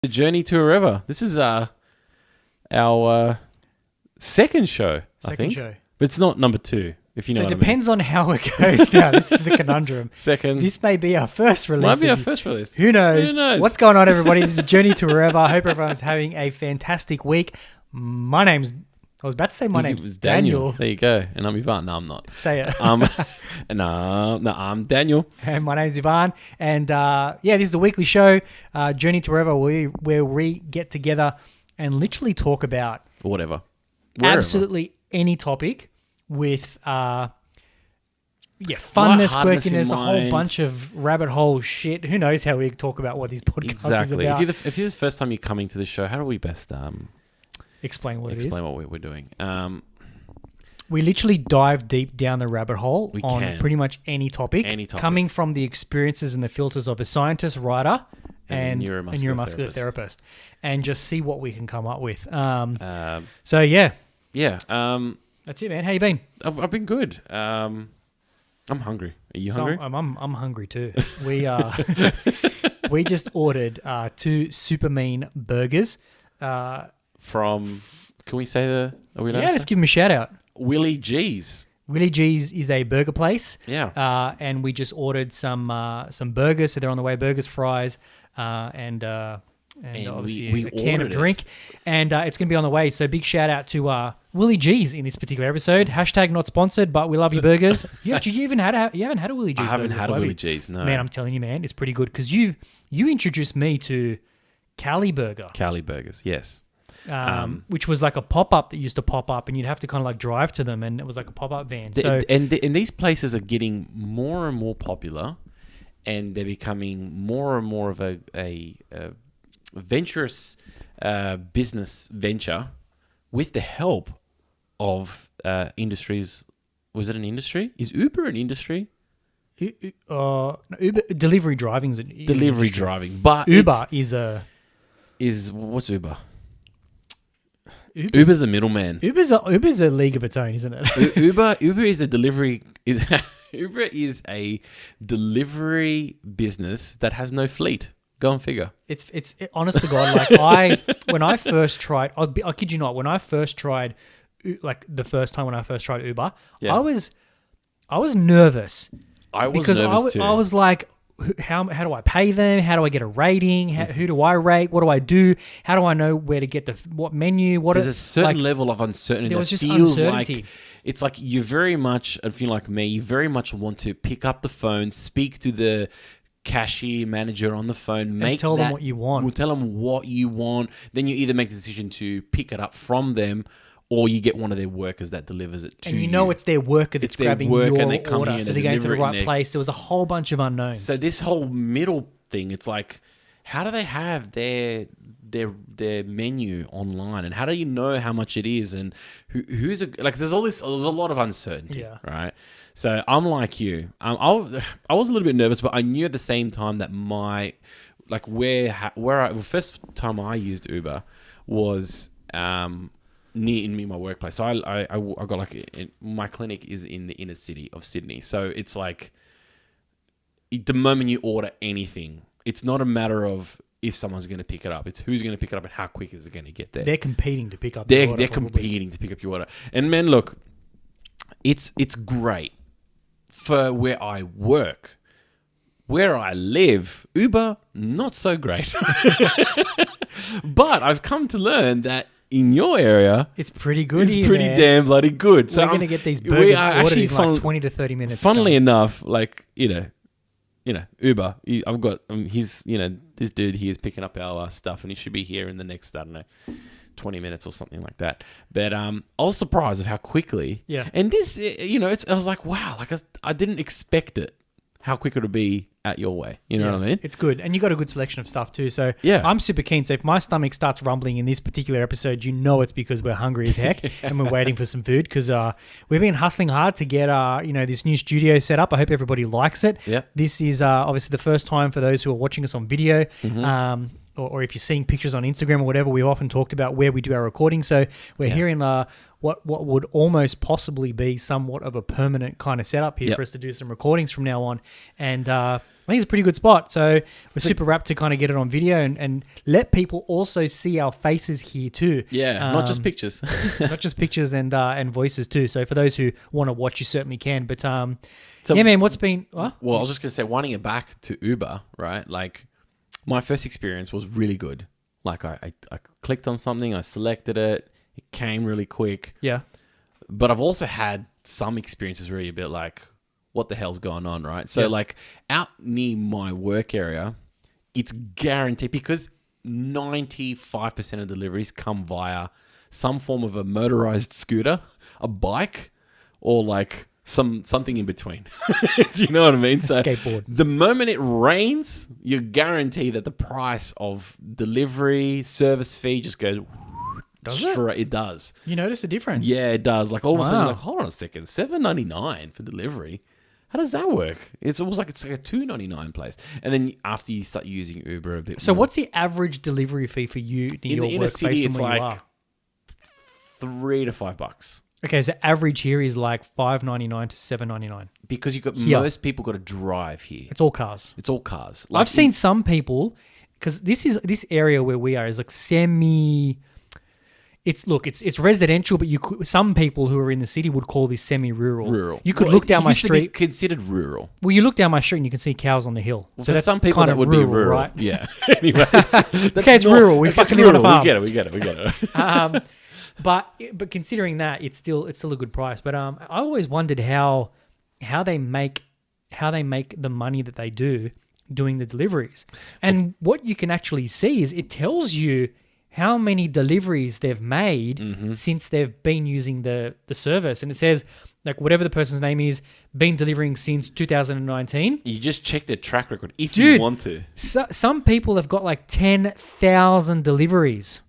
The Journey to a River. This is our second show, I think. Show. But it's not number 2, if you know So what it depends on how it goes now. This is the conundrum. Second. This may be our first release. Might be our first release. Who knows? Who knows? What's going on, everybody? This is Journey to a River. I hope everyone's having a fantastic week. My name's Daniel. There you go. And I'm Ivan. No, I'm not. Say it. No, I'm Daniel. And my name's Ivan. And this is a weekly show, Journey to a River, where we get together and literally talk about Whatever. absolutely any topic with funness, Lightheartedness in quirkiness, a whole mind. bunch of rabbit hole shit. Who knows how we talk about what these podcasts is Exactly. about. If this is the first time you're coming to the show, how do we best Explain what it is. explain what we're doing? We literally dive deep down the rabbit hole We on can. pretty much any topic, coming from the experiences and the filters of a scientist, writer, and neuromuscular therapist, and just see what we can come up with. So yeah, that's it, man. How you been? I've been good. I'm hungry. Are you hungry? I'm hungry too. We we just ordered 2 super mean burgers. From, can we say the? Are we allowed to Let's say? give them a shout out. Willie G's. Willie G's is a burger place. Yeah. And we just ordered some burgers. So they're on the way: burgers, fries, and obviously we a can of ordered drink. And it's going to be on the way. So big shout out to Willie G's in this particular episode. Hashtag not sponsored, but we love your burgers. You haven't had a Willie G's. I haven't burger had a before, have Willie you? G's. No. Man, I'm telling you, man, it's pretty good because you introduced me to Cali Burger. Cali burgers. Yes. Which was like a pop-up that used to pop up and you'd have to kind of like drive to them, and it was like a pop-up van. And these places are getting more and more popular, and they're becoming more and more of a venturous business venture with the help of industries. Was it an industry? Is Uber an industry? Uber delivery driving is an Delivery industry. driving, but Uber what's Uber? Uber's Uber's a middleman. Uber's a league of its own, isn't it? Uber is a delivery Uber is a delivery business that has no fleet. Go and figure. It's honest to God, like when I first tried, I kid you not, when I first tried, like the first time when I first tried Uber, Yeah. I was nervous. I was Because nervous too. I was like, how do I pay them? How do I get a rating? Who do I rate? What do I do? How do I know where to get what menu? There's a certain level of uncertainty. There was that just feels uncertainty. like it's like you very much, if you're like me, you very much want to pick up the phone, speak to the cashier manager on the phone, tell them what you want. We'll tell them what you want. Then you either make the decision to pick it up from them, or you get one of their workers that delivers it to you. And you know it's their worker that's grabbing your and they come order, here and so they they're going to the deliver it right in place. There was a whole bunch of unknowns. So this whole middle thing, it's like, how do they have their menu online, and how do you know how much it is, and who's there's a lot of uncertainty, right? So I'm like you. I was a little bit nervous, but I knew at the same time that the first time I used Uber was near my workplace. So I got my clinic is in the inner city of Sydney. So it's like the moment you order anything, it's not a matter of if someone's going to pick it up. It's who's going to pick it up and how quick is it going to get there. They're competing to pick up your order. They're competing to pick up your order. And man, look, it's great for where I work. Where I live, Uber, not so great. But I've come to learn that in your area, it's pretty good. It's pretty damn bloody good. So we're going to get these burgers ordered in like 20 to 30 minutes. Funnily enough, Uber, I've got this dude here is picking up our stuff, and he should be here in the next, 20 minutes or something like that. But I was surprised of how quickly. Yeah. And this, I was like, wow, I didn't expect it, how quick it would be at your way. You know what I mean? It's good. And you got a good selection of stuff too. So yeah. I'm super keen. So if my stomach starts rumbling in this particular episode, you know it's because we're hungry as heck and we're waiting for some food, because we've been hustling hard to get this new studio set up. I hope everybody likes it. Yep. This is obviously the first time for those who are watching us on video. Mm-hmm. Or if you're seeing pictures on Instagram or whatever, we've often talked about where we do our recording. So we're here in what would almost possibly be somewhat of a permanent kind of setup here for us to do some recordings from now on. And I think it's a pretty good spot. So we're super rapt to kind of get it on video and let people also see our faces here too. Yeah, not just pictures. Not just pictures and voices too. So for those who want to watch, you certainly can. But yeah, man, what's been... What? Well, I was just going to say, winding it back to Uber, right? Like, my first experience was really good. Like, I clicked on something, I selected it, it came really quick. Yeah. But I've also had some experiences really a bit like, what the hell's going on, right? So, like, out near my work area, it's guaranteed because 95% of deliveries come via some form of a motorized scooter, a bike, or like something in between. Do you know what I mean? So skateboard. The moment it rains, you're guaranteed that the price of delivery, service fee just goes... Does it? It does. You notice a difference? Yeah, it does. Like all of a sudden, you're like, hold on a second, $7.99 for delivery. How does that work? It's almost like it's like a $2.99 place. And then after you start using Uber a bit so more. What's the average delivery fee for you in your the inner work city? It's like $3 to $5. Okay, so average here is like $5.99 to $7.99. Because most people got to drive here. It's all cars. It's all cars. Like I've seen some people, because this area where we are is like semi. It's residential, but some people who are in the city would call this semi-rural. Rural. You could look down my street. To be considered rural. Well, you look down my street and you can see cows on the hill. Well, so that's some people that would be rural, right? Yeah. Anyways, okay, it's rural. We fucking live on a farm. We get it. But considering that, it's still a good price. But I always wondered how they make the money that they do doing the deliveries. And what you can actually see is it tells you how many deliveries they've made since they've been using the service. And it says, like, whatever the person's name is, been delivering since 2019. You just check their track record if you want to. Some people have got like 10,000 deliveries.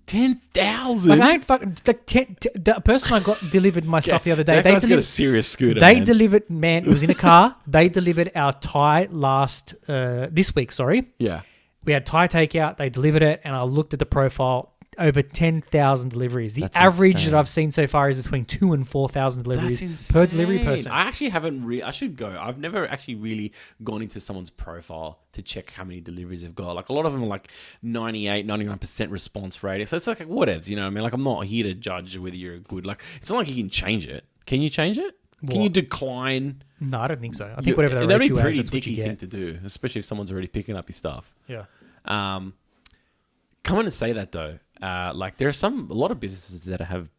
10,000? Like, I ain't fucking... Like, the person I got delivered my stuff the other day... That guy's got a serious scooter, They delivered... Man, it was in a car. They delivered our Thai this week, sorry. Yeah. We had Thai takeout. They delivered it, and I looked at the profile. Over 10,000 deliveries. The That's average insane. that I've seen so far is between 2,000 and 4,000 deliveries per delivery person. I actually haven't. I should go. I've never actually really gone into someone's profile to check how many deliveries they've got. Like a lot of them are like 98, 99% response rate. So it's like whatever. You know what I mean? Like I'm not here to judge whether you're good. Like it's not like you can change it. Can you change it? Can you decline? No, I don't think so. I think whatever they rate you as, that's what you get. That'd be a pretty dicky thing to do, especially if someone's already picking up your stuff. Yeah. Coming to say that though, like there are a lot of businesses that have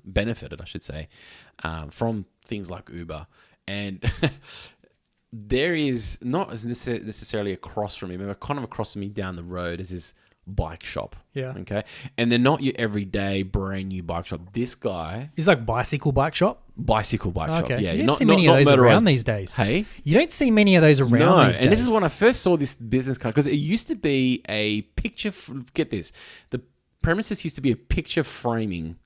benefited, I should say, from things like Uber, and there is not as necessarily across from me, but kind of across from me down the road is this bike shop. Yeah. Okay. And they're not your everyday brand new bike shop. This guy is like bicycle bike shop. Shop. Yeah. You don't see many of those around these days. Hey, you don't see many of those around these days. And this is when I first saw this business card, because it used to be a picture. Get this, the premises used to be a picture framing,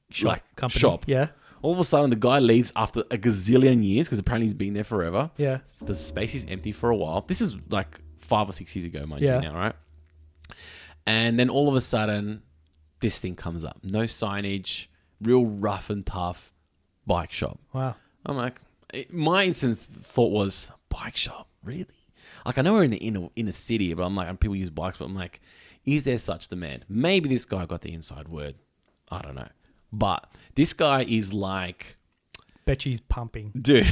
shop. Yeah. All of a sudden, the guy leaves after a gazillion years because apparently he's been there forever. Yeah. The space is empty for a while. This is like 5 or 6 years ago, mind you now, right? And then all of a sudden, this thing comes up. No signage, real rough and tough bike shop. Wow. I'm like, my instant thought was, bike shop? Really? Like, I know we're in the inner city, but I'm like, and people use bikes, but I'm like, is there such demand? Maybe this guy got the inside word. I don't know. But this guy is like... Bet you he's pumping. Dude.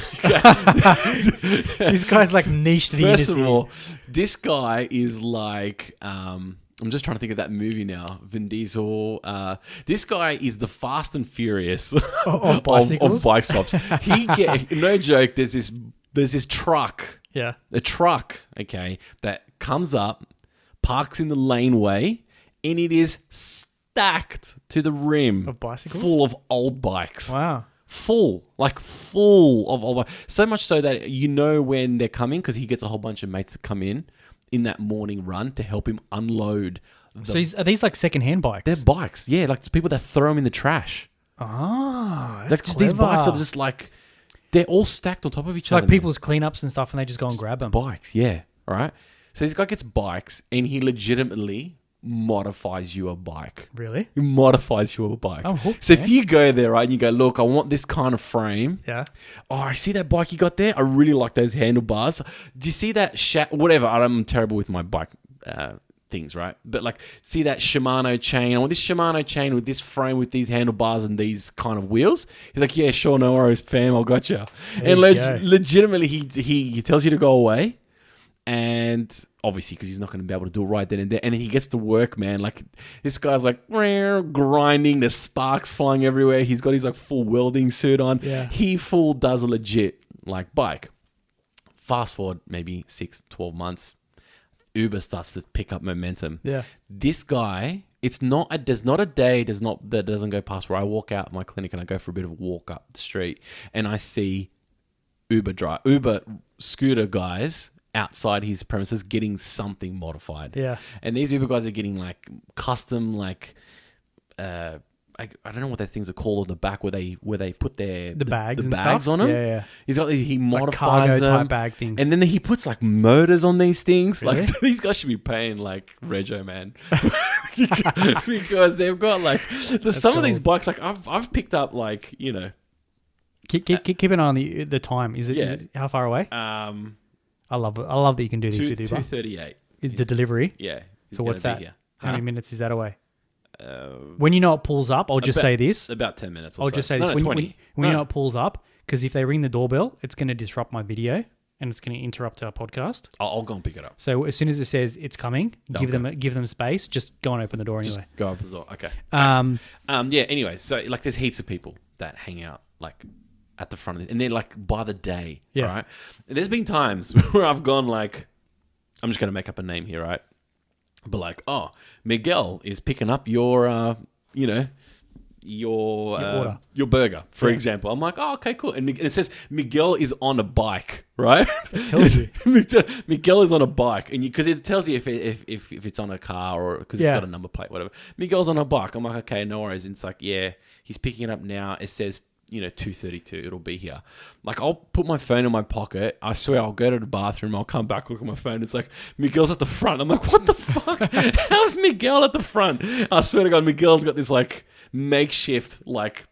This guy's like niche to the First industry. of all, this guy is like... I'm just trying to think of that movie now. Vin Diesel. This guy is the Fast and Furious of bike shops. No joke, there's this truck. Yeah. A truck, okay, that comes up, parks in the laneway, and it is stacked to the rim. Of bicycles? Full of old bikes. Wow. Full of old bikes. So much so that you know when they're coming because he gets a whole bunch of mates to come in that morning run to help him unload. So are these like second-hand bikes? They're bikes, yeah. Like people that throw them in the trash. Ah, that's clever. These bikes are just like, they're all stacked on top of each other. Like people's cleanups and stuff and they just go and grab them. Bikes, yeah. All right. So this guy gets bikes and he legitimately modifies you a bike. Really? He modifies you a bike. I'm hooked, so man. if you go there, right, and you go, look, I want this kind of frame. Yeah. Oh, I see that bike you got there. I really like those handlebars. Do you see that whatever? I'm terrible with my bike things, right? But like, see that Shimano chain? I want this Shimano chain with this frame with these handlebars and these kind of wheels. He's like, yeah, sure, no worries, fam, I'll got you. And legitimately, he tells you to go away. And obviously, because he's not going to be able to do it right then and there. And then he gets to work, man. Like, this guy's like grinding. There's sparks flying everywhere. He's got his like full welding suit on. Yeah. He full does a legit like bike. Fast forward maybe 6-12 months, Uber starts to pick up momentum. Yeah. This guy, there's not a day that doesn't go past where I walk out of my clinic and I go for a bit of a walk up the street and I see Uber scooter guys outside his premises getting something modified. Yeah. And these Uber guys are getting like custom like I don't know what those things are called on the back where they put the bags on them. Yeah. He modifies like cargo them type bag things. and then he puts like motors on these things. Really? Like these guys should be paying like Rego, man. Because they've got like some of these bikes like I've picked up like, you know. Keep an eye on the time. Is it how far away? I love that you can do this with Uber. 2:38 is the delivery. Yeah. So what's that? How many minutes is that away? When you know it pulls up, I'll just say this. About 10 minutes or I'll so. just say this. When you know it pulls up, because if they ring the doorbell, it's going to disrupt my video and it's going to interrupt our podcast. I'll go and pick it up. So as soon as it says it's coming, give them space. Just go and open the door anyway. Just go open the door. Okay. Yeah. Anyway, so like there's heaps of people that hang out like at the front of it, and they're like by the day. Yeah. Right. And there's been times where I've gone like, I'm just going to make up a name here, right? But like, oh, Miguel is picking up your, your burger, for example. I'm like, oh, okay, cool. And it says Miguel is on a bike, right? It tells you. Miguel is on a bike, and because it tells you if it's on a car or because it's got a number plate, whatever. Miguel's on a bike. I'm like, okay, no worries. And it's like, yeah, he's picking it up now. It says 2:32, it'll be here. Like, I'll put my phone in my pocket. I swear, I'll go to the bathroom. I'll come back, look at my phone. It's like, Miguel's at the front. I'm like, what the fuck? How's Miguel at the front? I swear to God, Miguel's got this, like, makeshift, like,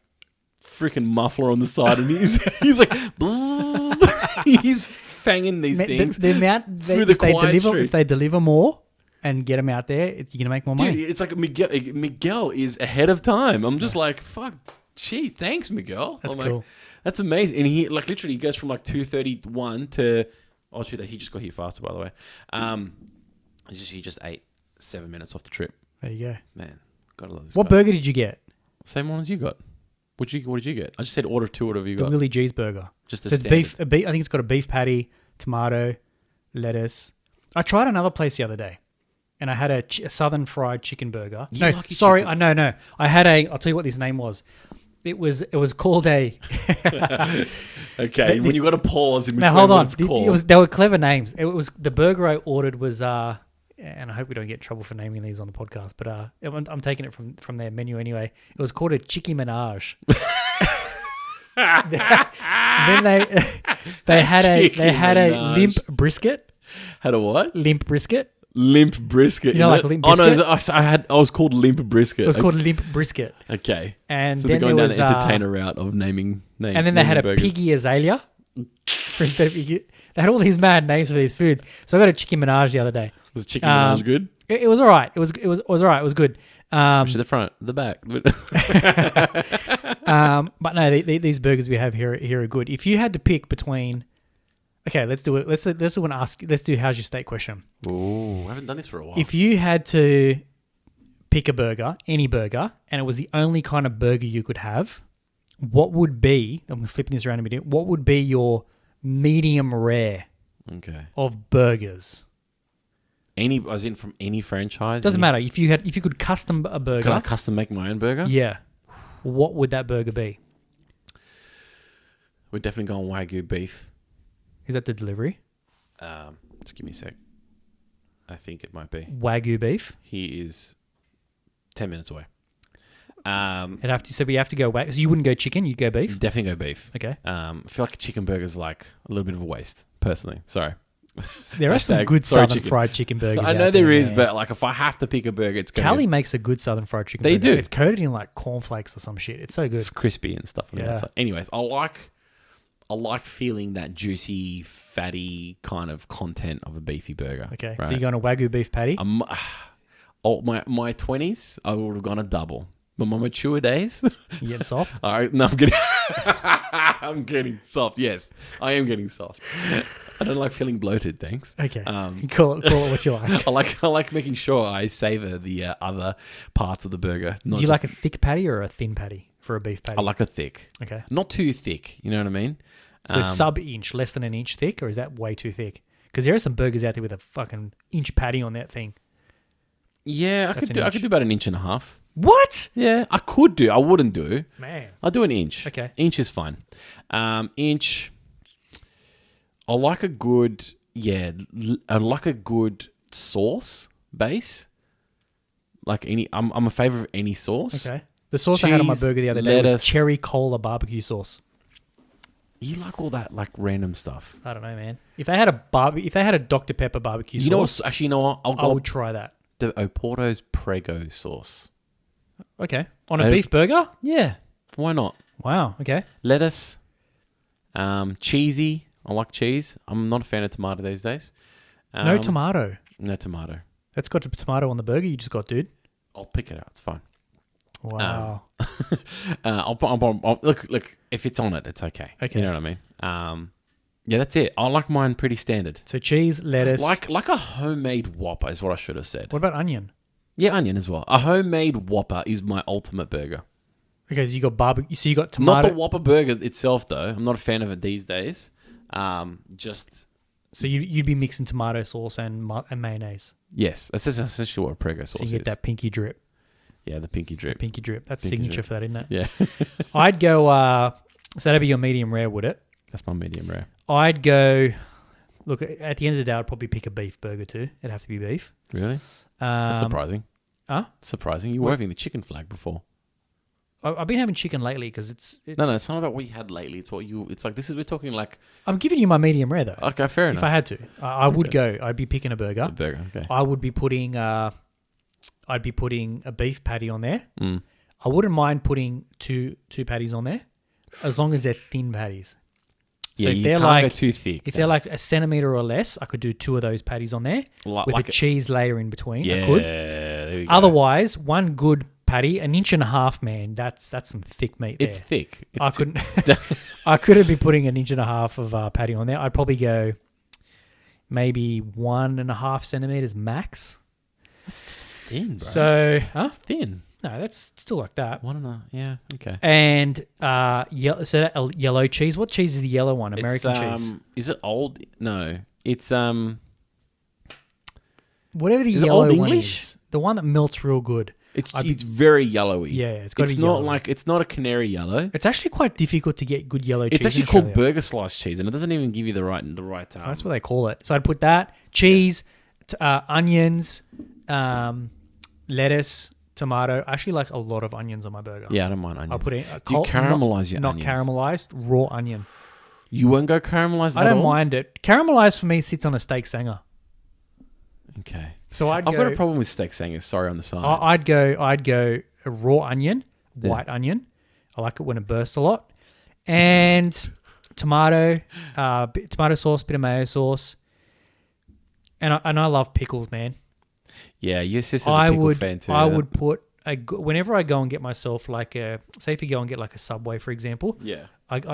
freaking muffler on the side. And he's like, he's fanging these things the amount through the quiet streets. If they deliver more and get them out there, you're going to make more money. Dude, it's like Miguel is ahead of time. I'm just like, fuck. Gee, thanks, Miguel. That's cool. Like, that's amazing. And he like literally goes from like 2:31 to he just got here faster, by the way. He just ate 7 minutes off the trip. There you go. Man, gotta love this. What burger did you get? Same one as you got. What did you get? I just said order 2. What have you got? The Willie G's burger. Just so it's beef. I think it's got a beef patty, tomato, lettuce. I tried another place the other day. And I had a southern fried chicken burger. No. I had I'll tell you what this name was. It was called a... Okay, when you got to pause in between hold on. What it's called. They were clever names. It was the burger I ordered was... and I hope we don't get in trouble for naming these on the podcast, but I'm taking it from their menu anyway. It was called a Chicky Minaj. Then they had a limp brisket. Had a what? Limp brisket. Limp brisket. You know, like limp brisket? Oh, no, I was called limp brisket. It was called limp brisket. Okay. And so then they're going down was, the entertainer route of naming and then they had a piggy azalea. Instead of piggy. They had all these mad names for these foods. So I got a chicken Minaj the other day. Was chicken Minaj good? It was all right. It was all right. It was good. Which the front, the back. But no, these burgers we have here are good. If you had to pick between... Okay, let's do it. Let's do how's your steak question. Oh, I haven't done this for a while. If you had to pick a burger, any burger, and it was the only kind of burger you could have, what would be, I'm flipping this around a minute, what would be your medium rare of burgers? Any, as in from any franchise? Doesn't matter. If you could custom a burger. Can I custom make my own burger? Yeah. What would that burger be? We're definitely going Wagyu beef. Is that the delivery? Just give me a sec. I think it might be. Wagyu beef? He is 10 minutes away. So we have to go Wagyu. So you wouldn't go chicken, you'd go beef? Definitely go beef. Okay. I feel like a chicken burger is like a little bit of a waste, personally. Sorry. There are some good Southern fried chicken burgers. I know there is, but like if I have to pick a burger, it's Cali makes a good Southern fried chicken burger. They do. It's coated in like cornflakes or some shit. It's so good. It's crispy and stuff. Yeah. So anyways, I like feeling that juicy, fatty kind of content of a beefy burger. Okay, right? So you're going a Wagyu beef patty? My 20s, I would have gone a double. But my mature days... You getting soft? No, I'm getting... I'm getting soft, yes. I am getting soft. I don't like feeling bloated, thanks. Okay. Call it what you like. I like making sure I savor the other parts of the burger. Do you like a thick patty or a thin patty for a beef patty? I like a thick. Okay. Not too thick, you know what I mean? So sub-inch, less than an inch thick, or is that way too thick? Because there are some burgers out there with a fucking inch patty on that thing. Yeah, I could do about an inch and a half. What? Yeah, I could do. I wouldn't do. Man. I'll do an inch. Okay. Inch is fine. Inch. I like a good sauce base. Like I'm a favor of any sauce. Okay. The sauce cheese, I had on my burger the other day was cherry cola barbecue sauce. You like all that like random stuff? I don't know, man. If they had a Dr. Pepper barbecue sauce, you know what? I would try that. The Oporto's Prego sauce. Okay. On a beef burger? Yeah. Why not? Wow. Okay. Lettuce. Cheesy. I like cheese. I'm not a fan of tomato these days. No tomato. No tomato. That's got a tomato on the burger you just got, dude. I'll pick it out. It's fine. Wow. I'll look. If it's on it, it's okay. Okay. You know what I mean? Yeah, that's it. I like mine pretty standard. So cheese, lettuce. Like a homemade Whopper is what I should have said. What about onion? Yeah, onion as well. A homemade Whopper is my ultimate burger. Okay, so you got barbecue. So you got tomato. Not the Whopper burger itself, though. I'm not a fan of it these days. So you'd be mixing tomato sauce and mayonnaise. Yes, that's essentially what a Prego sauce is. So you get that pinky drip. Yeah, the pinky drip. That's signature for that, isn't it? Yeah. I'd go. So that'd be your medium rare, would it? That's my medium rare. I'd go. Look, at the end of the day, I'd probably pick a beef burger too. It'd have to be beef. Really? That's surprising. Huh? Surprising. You were having the chicken flag before. I've been having chicken lately because No, it's not about what you had lately. It's what you. It's like we're talking like. I'm giving you my medium rare though. Okay, fair enough. If I had to, I would go. I'd be picking a burger. A burger. Okay. I would be putting. I'd be putting a beef patty on there. Mm. I wouldn't mind putting two patties on there, as long as they're thin patties. So yeah, if you they're can't like go too thick. If they're like a centimeter or less, I could do 2 of those patties on there with a cheese layer in between. Yeah, I could. There we go. Otherwise, one good patty, an inch and a half, man. That's some thick meat. It's there. thick. I couldn't be putting an inch and a half of patty on there. I'd probably go maybe 1.5 centimeters max. That's just thin, bro. So, That's thin. No, that's still like that. 1.5. Yeah. Okay. And yellow cheese. What cheese is the yellow one? American cheese. Is it old? No. It's whatever the yellow one is. The one that melts real good. It's very yellowy. Yeah, it's got to be not yellowy. it's not a canary yellow. It's actually quite difficult to get good yellow cheese. It's actually called burger slice cheese, and it doesn't even give you the right. That's what they call it. So I'd put that cheese, onions, lettuce, tomato. I actually like a lot of onions on my burger. Yeah, I don't mind onions. I'll put in. Do you caramelize your onions? Not caramelized, raw onion. You won't go caramelized. I don't mind it. Caramelized for me sits on a steak sanger. Okay. So I've got a problem with steak sangers. Sorry, on the side. I'd go a raw onion, white onion. I like it when it bursts a lot, and tomato sauce, bit of mayo sauce, and I love pickles, man. Yeah, your sister's a pickle fan too. I would put whenever I go and get myself like say if you go and get like a Subway, for example. Yeah.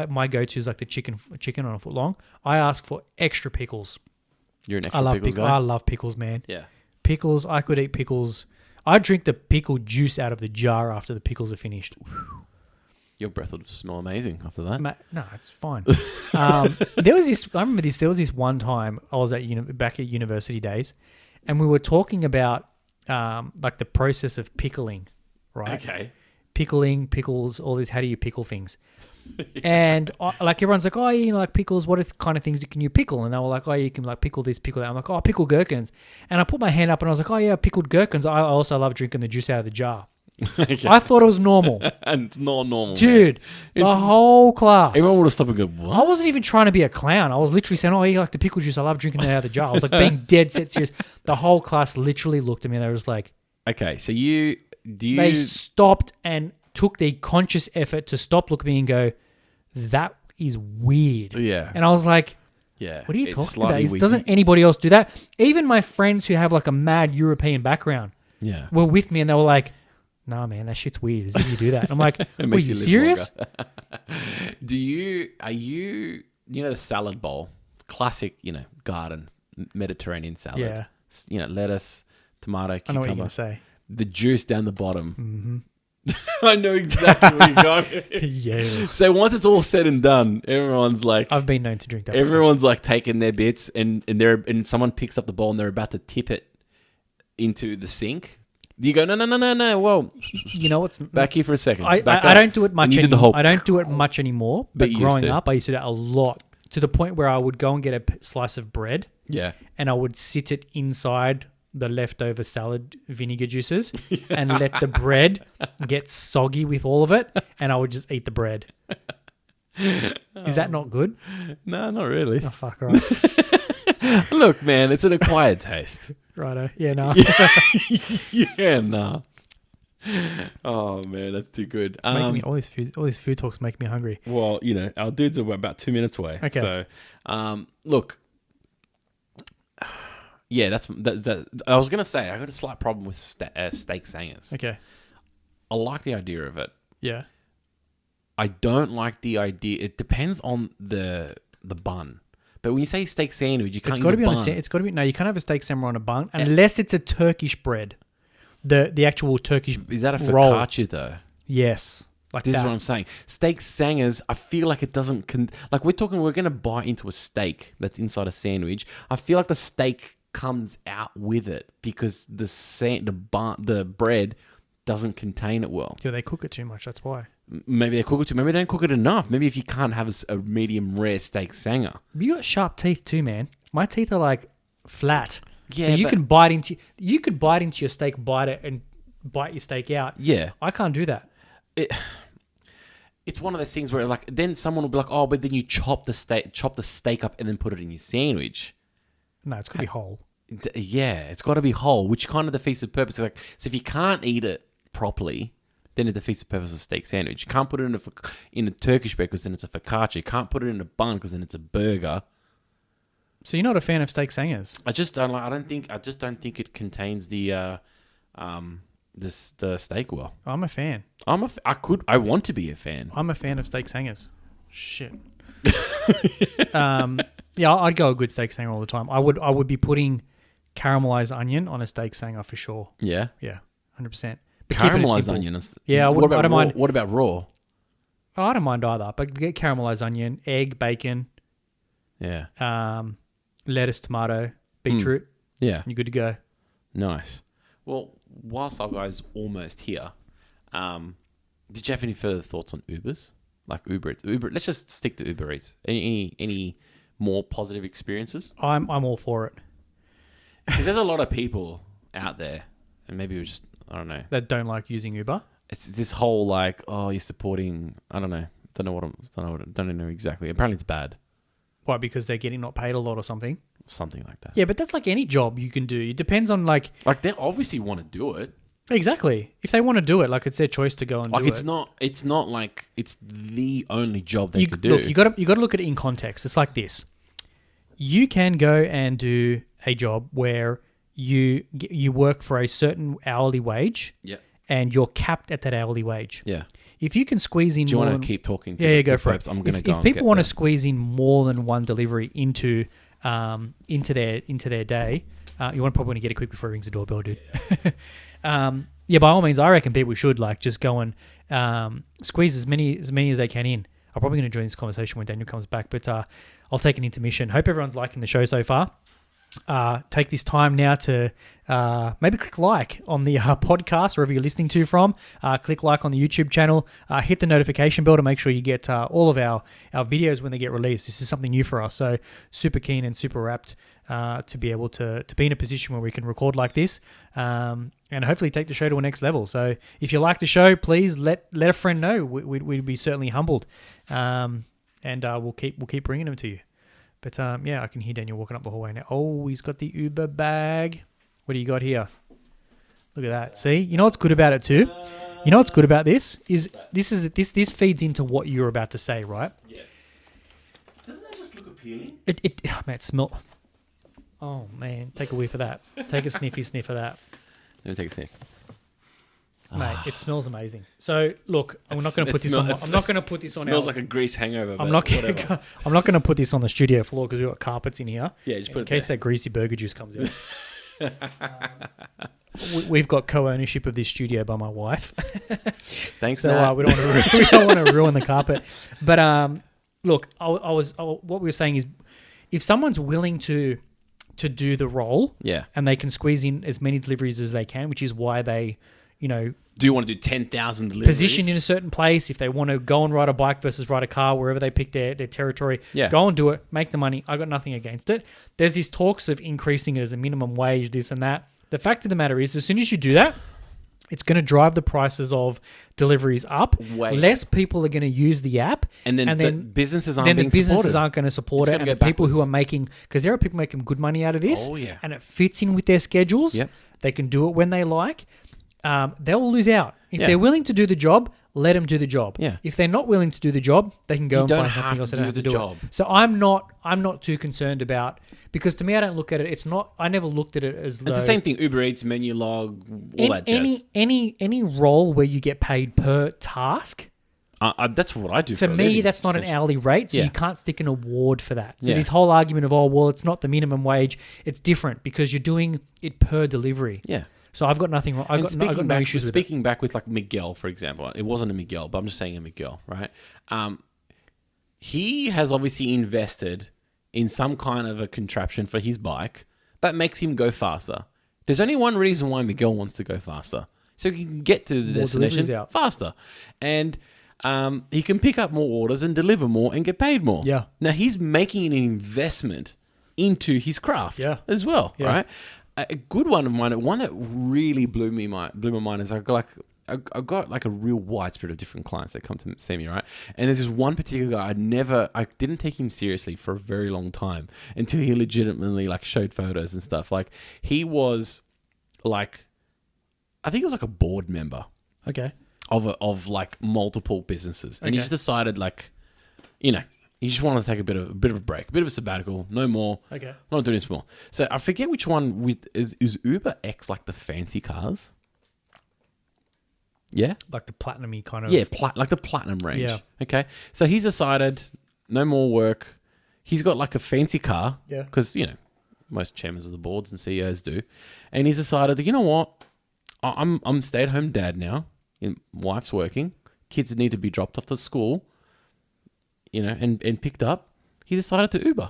My go-to is like the chicken on a foot long. I ask for extra pickles. You're an extra pickles guy? I love pickles, man. Yeah. Pickles, I could eat pickles. I'd drink the pickle juice out of the jar after the pickles are finished. Your breath would smell amazing after that. No, it's fine. There was this one time I was back at university days, and we were talking about like the process of pickling, right? Okay. Pickling, pickles, all these, how do you pickle things? And like everyone's like, oh, you know, like pickles, what kind of things can you pickle? And they were like, oh, you can like pickle this, pickle that. I'm like, oh, pickle gherkins. And I put my hand up and I was like, oh yeah, pickled gherkins. I also love drinking the juice out of the jar. Okay. I thought it was normal. And it's not normal, dude. The whole class. Everyone would have stopped and go, what? I wasn't even trying to be a clown. I was literally saying, oh, you like the pickle juice? I love drinking it out of the jar. I was like being dead set serious. The whole class literally looked at me and they were just like... Okay, so They stopped and took the conscious effort to stop, look at me and go, that is weird. Yeah. And I was like... Yeah. What are you talking about? Doesn't anybody else do that? Even my friends who have like a mad European background were with me and they were like, nah, man, that shit's weird. As if you do that. I'm like, are you serious? Are you the salad bowl? Classic, garden, Mediterranean salad. Yeah. Lettuce, tomato, cucumber. I know what you're going to say. The juice down the bottom. Mm-hmm. I know exactly where you're going. Yeah. So once it's all said and done, everyone's like... I've been known to drink that. Everyone's like taking their bits and someone picks up the bowl and they're about to tip it into the sink. You go, no, whoa. You know what's... Back here for a second. I don't do it much anymore. I don't do it much anymore, but growing up, I used to do that a lot. To the point where I would go and get a slice of bread. Yeah. And I would sit it inside the leftover salad vinegar juices and let the bread get soggy with all of it, and I would just eat the bread. Is that not good? No, not really. Oh, fuck, right. Look, man, it's an acquired taste. Righto. Yeah, no. Yeah, no. Oh, man, that's too good. It's making me, all these food talks make me hungry. Well, our dudes are about 2 minutes away. Okay. So, look. Yeah, I was going to say, I got a slight problem with steak sangers. Okay. I like the idea of it. Yeah. I don't like the idea. It depends on the bun. But when you say steak sandwich, you can't use a bun. It's got to be... No, you can't have a steak sandwich on a bun unless it's a Turkish bread. The actual Turkish Is that a roll. focaccia, though? Yes. This is what I'm saying. Steak sangers, I feel like it doesn't... we're going to bite into a steak that's inside a sandwich. I feel like the steak comes out with it because the bread doesn't contain it well. Yeah, they cook it too much. That's why. Maybe they cook it too. Maybe they don't cook it enough. Maybe if you can't have a medium rare steak sanger. You got sharp teeth too, man. My teeth are like flat. Yeah, so you could bite into your steak, bite it, and bite your steak out. Yeah, I can't do that. It's one of those things where then someone will be like, oh, but then you chop the steak up and then put it in your sandwich. No, it's got to be whole. Yeah, it's got to be whole, which kind of defeats the purpose. So if you can't eat it properly, then it defeats the purpose of a steak sandwich. You can't put it in a Turkish bread because then it's a focaccia. You can't put it in a bun because then it's a burger. So you're not a fan of steak sangers? I just don't like. I just don't think it contains the steak well. I'm a fan. I want to be a fan. I'm a fan of steak sangers. Shit. Yeah, I'd go a good steak sanger all the time. I would be putting caramelized onion on a steak sanger for sure. Yeah? Yeah, 100%. But caramelized onion? Yeah, I don't mind. What about raw? Oh, I don't mind either, but get caramelized onion, egg, bacon. Yeah. Lettuce, tomato, beetroot. Yeah. You're good to go. Nice. Well, whilst our guy's almost here, did you have any further thoughts on Ubers? Like Uber Eats? Let's just stick to Uber Eats. Any more positive experiences? I'm all for it. Because there's a lot of people out there, and maybe we're just, I don't know, that don't like using Uber. It's this whole you're supporting, I don't know. Don't know exactly. Apparently it's bad. Why? Because they're getting not paid a lot or something? Something like that. Yeah, but that's like any job you can do. It depends on Like they obviously want to do it. Exactly. If they want to do it, it's their choice to go and do it. It's not like it's the only job they could do. Look, you got to look at it in context. It's like this. You can go and do a job where you work for a certain hourly wage. Yeah. And you're capped at that hourly wage. Yeah. If you can squeeze in Do you want to keep talking to Yeah, go for it. I'm going to go If people want to squeeze in more than one delivery into their day, you probably want to get it quick before it rings the doorbell, dude. Yeah, by all means, I reckon people should just go and squeeze as many as they can in. I'm probably going to join this conversation when Daniel comes back, but I'll take an intermission. Hope everyone's liking the show so far. Take this time now to maybe click like on the podcast, wherever you're listening to from. Click like on the YouTube channel. Hit the notification bell to make sure you get all of our videos when they get released. This is something new for us, so super keen and super rapt to be able to be in a position where we can record like this, and hopefully take the show to a next level. So if you like the show, please let a friend know. We'd be certainly humbled, and we'll keep bringing them to you. But yeah, I can hear Daniel walking up the hallway now. Oh, he's got the Uber bag. What do you got here? Look at that. See, you know what's good about it too. You know what's good about this is this feeds into what you're about to say, right? Yeah. Doesn't that just look appealing? It smell. Oh man, take a whiff of that. Take a sniff of that. Let me take a sniff. Mate, it smells amazing. So look, I'm not going to put this on. I'm not going to put this on. It smells like a grease hangover. I'm not going to put this on the studio floor because we've got carpets in here. Yeah, just put it in case that greasy burger juice comes out. We've got co-ownership of this studio by my wife. Thanks, so we don't want to ruin the carpet. But look, what we were saying is, if someone's willing to do the role, and they can squeeze in as many deliveries as they can, which is why they, do you want to do 10,000 deliveries? Positioned in a certain place. If they want to go and ride a bike versus ride a car, wherever they pick their territory, go and do it. Make the money. I got nothing against it. There's these talks of increasing it as a minimum wage, this and that. The fact of the matter is, as soon as you do that, it's going to drive the prices of deliveries up. Less people are going to use the app, and then the businesses aren't going to support it. And the people who are making, because there are people making good money out of this, and it fits in with their schedules. Yep. They can do it when they like. They'll lose out if they're willing to do the job. Let them do the job. Yeah. If they're not willing to do the job, they can go and find something else. They don't have to do it. So I'm not too concerned about, because to me, I don't look at it. It's not. I never looked at it as though it's the same thing. Uber Eats, menu log, all that jazz. Any role where you get paid per task. That's what I do. To me, that's not an hourly rate, so you can't stick an award for that. So this whole argument of it's not the minimum wage. It's different because you're doing it per delivery. Yeah. So I've got nothing wrong. I got no issues with it. Speaking back with like Miguel, for example, it wasn't a Miguel, but I'm just saying a Miguel, right? He has obviously invested in some kind of a contraption for his bike that makes him go faster. There's only one reason why Miguel wants to go faster, so he can get to the destination faster, and he can pick up more orders and deliver more and get paid more. Yeah. Now he's making an investment into his craft as well, right? A good one of mine, one that really blew my mind is I got like a real widespread of different clients that come to see me, right? And there's this one particular guy I didn't take him seriously for a very long time until he legitimately like showed photos and stuff. Like he was like, I think he was like a board member. Okay. Of like multiple businesses, and he just decided like, he just wanted to take a bit of a break, a bit of a sabbatical, no more. Okay. I'm not doing this more. So I forget which one is Uber X, like the fancy cars. Yeah. Like the platinum-y kind of. Yeah, like the platinum range. Yeah. Okay. So he's decided no more work. He's got like a fancy car. Yeah. Because most chairmen of the boards and CEOs do, and he's decided, you know what, I'm stay-at-home dad now. Wife's working. Kids need to be dropped off to school. And picked up, he decided to Uber.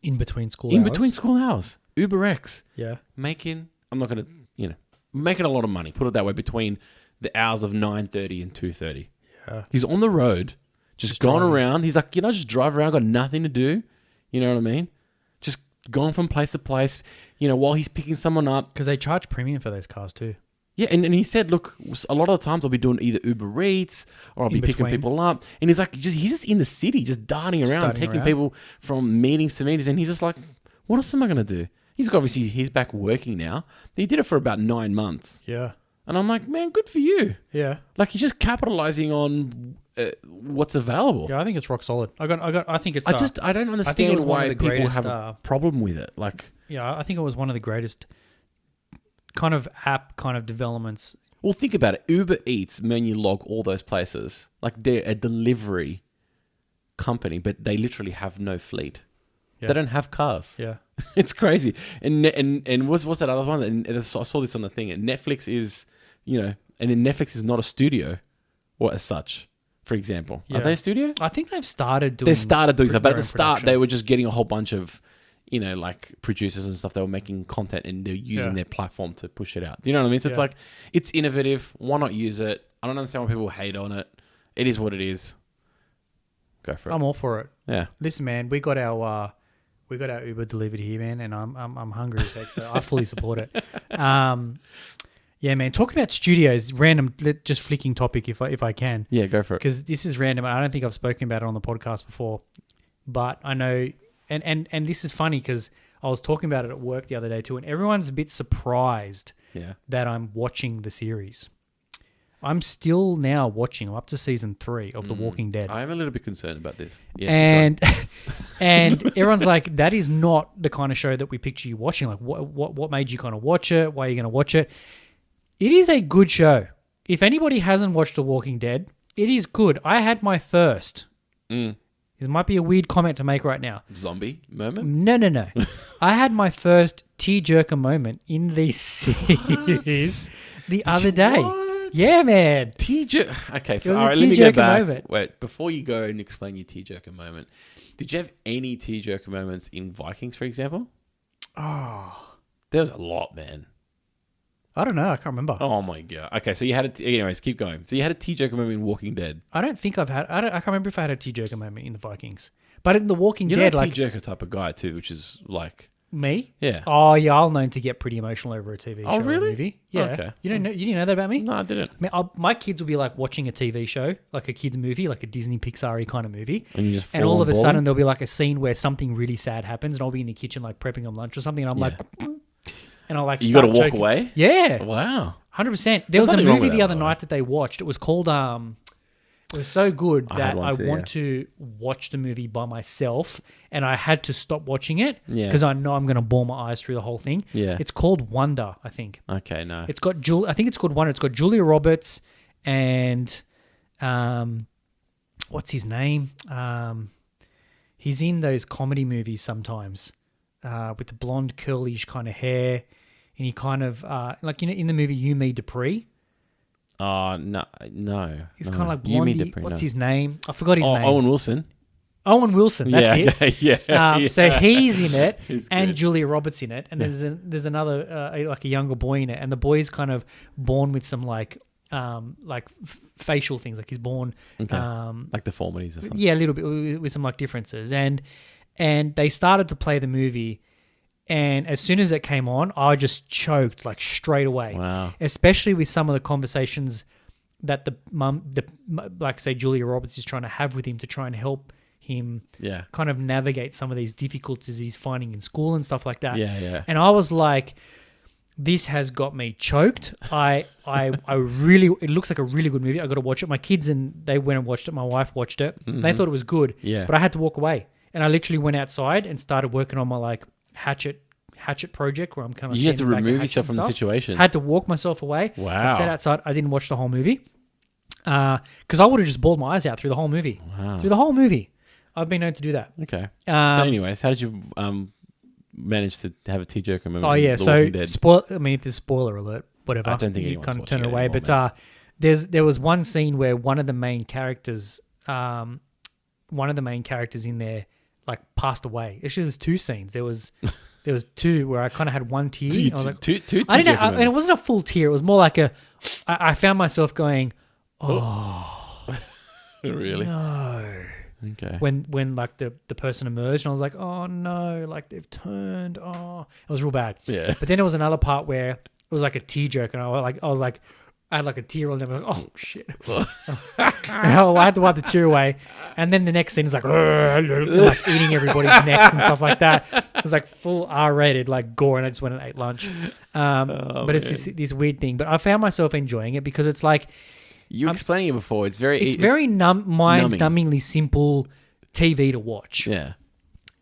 In between school hours. Uber X. Yeah. Making a lot of money, put it that way, between the hours of 9:30 and 2:30. Yeah. He's on the road, just going around. He's like, just drive around, got nothing to do. You know what I mean? Just going from place to place, while he's picking someone up. Because they charge premium for those cars too. Yeah, and he said, look, a lot of the times I'll be doing either Uber Eats or I'll be picking people up. And he's like, he's just in the city, just darting around, taking people from meetings to meetings. And he's just like, what else am I going to do? He's back working now. But he did it for about 9 months. Yeah. And I'm like, man, good for you. Yeah. Like he's just capitalizing on what's available. Yeah, I think it's rock solid. I think it's. I don't understand why people have a problem with it. Like, yeah, I think it was one of the greatest kind of app kind of developments. Well, think about it. Uber Eats, menu log, all those places. Like they're a delivery company, but they literally have no fleet. Yeah. They don't have cars. Yeah. It's crazy. And what's that other one? And I saw this on the thing. And Netflix is, and then Netflix is not a studio or as such, for example. Yeah. Are they a studio? I think they've started doing... They started doing stuff. But at the start, they were just getting a whole bunch of, like producers and stuff. They were making content and they're using their platform to push it out. Do you know what I mean? So it's like, it's innovative. Why not use it? I don't understand why people hate on it. It is what it is. Go for it. I'm all for it. Yeah. Listen, man, we got our we got our Uber delivered here, man, and I'm hungry as heck, so I fully support it. Yeah, man. Talking about studios, random, just flicking topic if I can. Yeah, go for it. Because this is random. I don't think I've spoken about it on the podcast before, but I know, and this is funny because I was talking about it at work the other day too, and everyone's a bit surprised that I'm watching the series. I'm still now watching. I'm up to season 3 of The Walking Dead. I'm a little bit concerned about this. Yeah, and everyone's like, that is not the kind of show that we picture you watching. Like, what made you kind of watch it? Why are you going to watch it? It is a good show. If anybody hasn't watched The Walking Dead, it is good. I had my first. This might be a weird comment to make right now. Zombie moment? No. I had my first tearjerker moment in the series the other day. What? Yeah, man. Tearjerker. Okay, all right, let me go back. Moment. Wait, before you go and explain your tearjerker moment, did you have any tearjerker moments in Vikings, for example? Oh. There was a lot, man. I don't know. I can't remember. Oh, my God. Okay, so you had anyways, keep going. So you had a tearjerker moment in Walking Dead. I don't think I've had... I can't remember if I had a tearjerker moment in the Vikings. But in The Walking Dead... You're a tearjerker type of guy, too, which is like... Me? Yeah. Oh, yeah. I'll known to get pretty emotional over a TV show. Oh, really? Or a movie. Yeah. Okay. You didn't know that about me? No, I didn't. I mean, my kids will be like watching a TV show, like a kids movie, like a Disney Pixar-y kind of movie. And all of a sudden there'll be like a scene where something really sad happens, and I'll be in the kitchen like prepping them lunch or something, and I'm like, and I'll like. You got to walk joking. away. Yeah. Wow. 100%. There was a movie the other night that they watched. It was called It was so good that I want to watch the movie by myself, and I had to stop watching it because I know I'm going to bawl my eyes through the whole thing. Yeah. It's called Wonder, I think. Okay, no. It's got I think it's called Wonder. It's got Julia Roberts and what's his name? He's in those comedy movies sometimes with the blonde curlish kind of hair, and he kind of like in the movie You, Me, Dupree. No. He's kind of like blondie. What's his name? I forgot his name. Owen Wilson. Owen Wilson, that's it. Okay, yeah. So he's in it, and good. Julia Roberts in it, and there's another like a younger boy in it, and the boy's kind of born with some like facial things, like he's born like deformities or something. Yeah, a little bit with some like differences, and they started to play the movie. And as soon as it came on, I just choked like straight away. Wow. Especially with some of the conversations that like say Julia Roberts is trying to have with him to try and help him kind of navigate some of these difficulties he's finding in school and stuff like that. Yeah. And I was like, this has got me choked. I really, it looks like a really good movie. I got to watch it. My kids they went and watched it. My wife watched it. Mm-hmm. They thought it was good. Yeah. But I had to walk away. And I literally went outside and started working on my like hatchet project where I'm kind of you had to remove yourself from the situation. Had to walk myself away. Wow. I sat outside. I didn't watch the whole movie because I would have just bawled my eyes out through the whole movie. Wow. Through the whole movie. I've been known to do that. Okay. So anyways, how did you manage to have a tearjerker moment? Oh yeah. So if there's spoiler alert, whatever. I don't think you kind of turn it away. Anymore, but there was one scene where one of the main characters in there like passed away. Actually, there's two scenes. There was two where I kind of had one tear. I was like, two I didn't. And it wasn't a full tear. It was more like I found myself going, oh, really? No. Okay. When like the person emerged, and I was like, oh no, like they've turned. Oh, it was real bad. Yeah. But then there was another part where it was like a tear jerk, and I had like a tear on them. I was like, oh shit. I had to wipe the tear away. And then the next scene is like eating everybody's necks and stuff like that. It was like full R-rated, like gore, and I just went and ate lunch. But it's this weird thing. But I found myself enjoying it because it's like you were explaining it before. It's very mind-numbingly simple TV to watch. Yeah.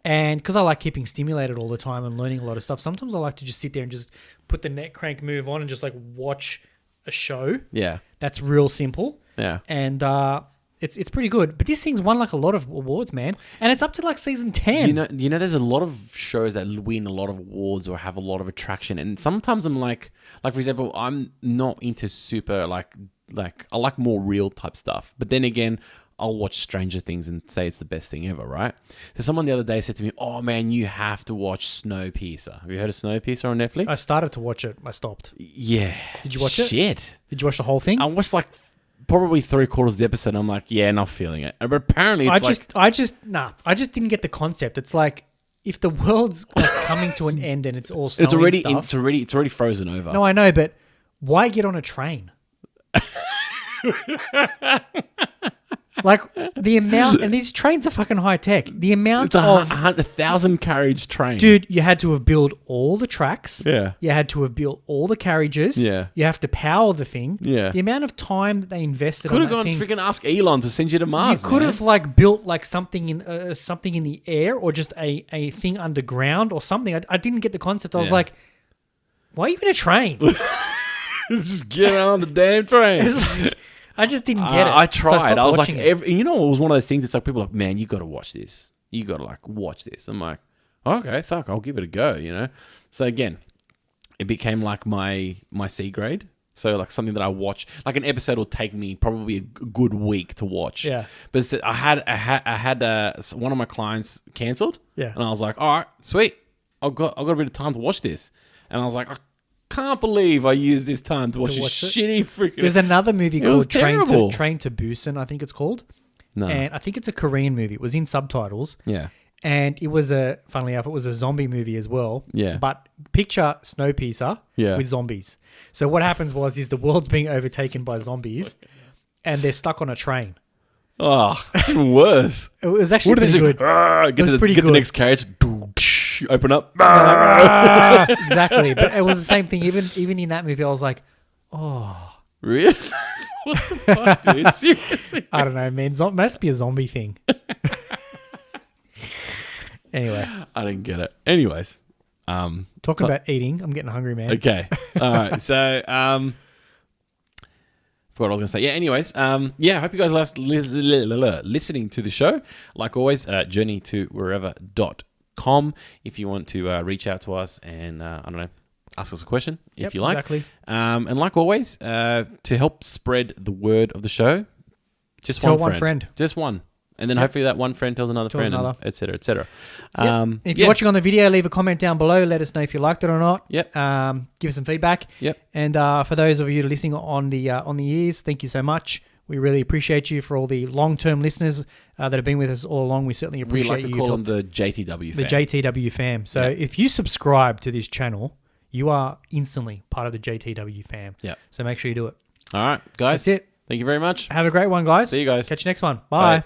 And because I like keeping stimulated all the time and learning a lot of stuff, sometimes I like to just sit there and just put the neck crank move on and just like watch a show. Yeah. That's real simple. Yeah. And it's pretty good. But this thing's won like a lot of awards, man. And it's up to like season 10. You know there's a lot of shows that win a lot of awards or have a lot of attraction. And sometimes I'm like for example, I'm not into super like I like more real type stuff. But then again, I'll watch Stranger Things and say it's the best thing ever, right? So someone the other day said to me, oh man, you have to watch Snowpiercer. Have you heard of Snowpiercer on Netflix? I started to watch it. I stopped. Yeah. Did you watch it? Shit. Did you watch the whole thing? I watched like probably 3/4 of the episode. I'm like, yeah, not feeling it. But apparently it's I just didn't get the concept. It's like if the world's like coming to an end and it's all snowing it's already frozen over. No, I know, but why get on a train? Like the amount, and these trains are fucking high tech. The amount of 1,000 carriage train, dude. You had to have built all the tracks. Yeah. You had to have built all the carriages. Yeah. You have to power the thing. Yeah. The amount of time that they invested. Could have gone freaking ask Elon to send you to Mars. You could have like built like something in the air or just a thing underground or something. I didn't get the concept. I was like, why are you in a train? Just get on the damn train. I just didn't get it. I tried. I was like, it was one of those things. It's like people are like, man, you got to watch this. You got to like watch this. I'm like, okay, fuck, I'll give it a go. So again, it became like my C grade. So like something that I watch, like an episode will take me probably a good week to watch. Yeah. But I had one of my clients cancelled. Yeah. And I was like, all right, sweet. I've got a bit of time to watch this. And I was like, can't believe I used this time to watch a shitty freaking... There's another movie called Train to Busan, I think it's called. No. And I think it's a Korean movie. It was in subtitles. Yeah. And it was funnily enough, it was a zombie movie as well. Yeah. But picture Snowpiercer with zombies. So what happens is the world's being overtaken by zombies and they're stuck on a train. Oh, it's even worse. It was actually pretty good. Get the next carriage. Open up. Exactly. But it was the same thing. Even in that movie, I was like, oh. Really? What the fuck, dude? Seriously? I don't know, man. Must be a zombie thing. Anyway. I didn't get it. Anyways. Talking about eating. I'm getting hungry, man. Okay. All right. So, forgot what I was going to say. Yeah, anyways. I hope you guys love listening to the show. Like always, journeytowherever.com if you want to reach out to us and, I don't know, ask us a question if you like. Exactly. And like always, to help spread the word of the show, just tell one friend. Just one. And then hopefully that one friend tells another friend, et cetera, et cetera. If you're watching on the video, leave a comment down below. Let us know if you liked it or not. Yep. Give us some feedback. Yep. And for those of you listening on the ears, thank you so much. We really appreciate you. For all the long-term listeners that have been with us all along, we certainly appreciate you. We like to call them the JTW fam. The JTW fam. So if you subscribe to this channel, you are instantly part of the JTW fam. Yeah. So make sure you do it. All right, guys. That's it. Thank you very much. Have a great one, guys. See you guys. Catch you next one. Bye.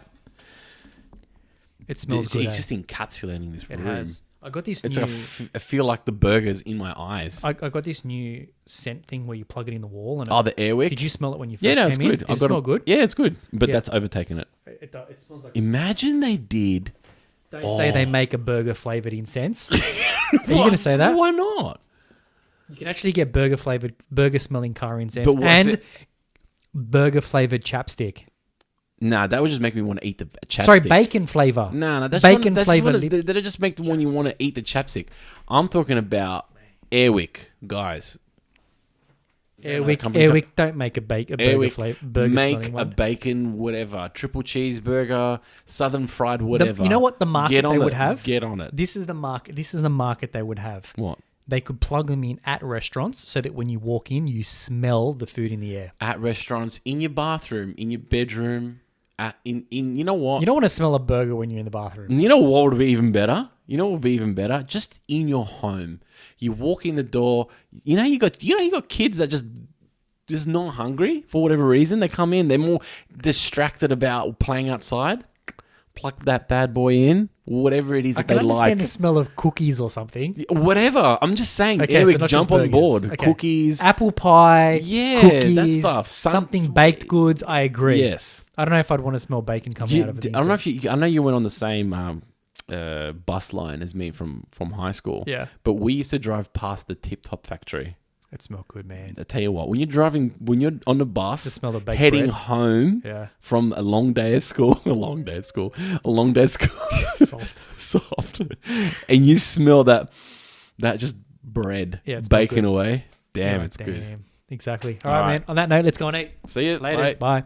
It smells good. It's just encapsulating this room. It has. I got this it's new... I feel like the burger's in my eyes. I got this new scent thing where you plug it in the wall. And the Airwick? Did you smell it when you first came in? Yeah, no, it's good. Did it smell good? Yeah, it's good. But that's overtaken it. It smells like... Imagine they did... Don't say they make a burger-flavoured incense. Are you going to say that? Why not? You can actually get burger-smelling car incense and burger-flavoured chapstick. Nah, that would just make me want to eat the chapstick. Sorry, bacon flavour. Nah, that's bacon flavour. That'll just make the one you want to eat the chapstick. I'm talking about Airwick, guys. Airwick, don't make a burger flavor. Make a bacon, whatever, triple cheeseburger, southern fried, whatever. You know what the market they would have? Get on it. This is the market they would have. What? They could plug them in at restaurants so that when you walk in, you smell the food in the air. At restaurants, in your bathroom, in your bedroom, in you know what? You don't want to smell a burger when you're in the bathroom. You know what would be even better? Just in your home. You walk in the door. You got kids that just not hungry for whatever reason. They come in. They're more distracted about playing outside. Plug that bad boy in. Whatever it is that they like. I can understand the smell of cookies or something. Whatever. I'm just saying. Okay, Eric, so jump on board. Okay. Cookies. Apple pie. Yeah, cookies, that stuff. Something baked goods. I agree. Yes. I don't know if I'd want to smell bacon coming out of it. I don't know if I know you went on the same bus line as me from high school. Yeah. But we used to drive past the Tip Top factory. It smelled good, man. I tell you what, when you're on the bus, the smell of baked heading bread. home from a long day of school, soft, and you smell that just bread baking away. Damn, it's good. Exactly. All right, man. On that note, let's go and eat. See you later. Bye.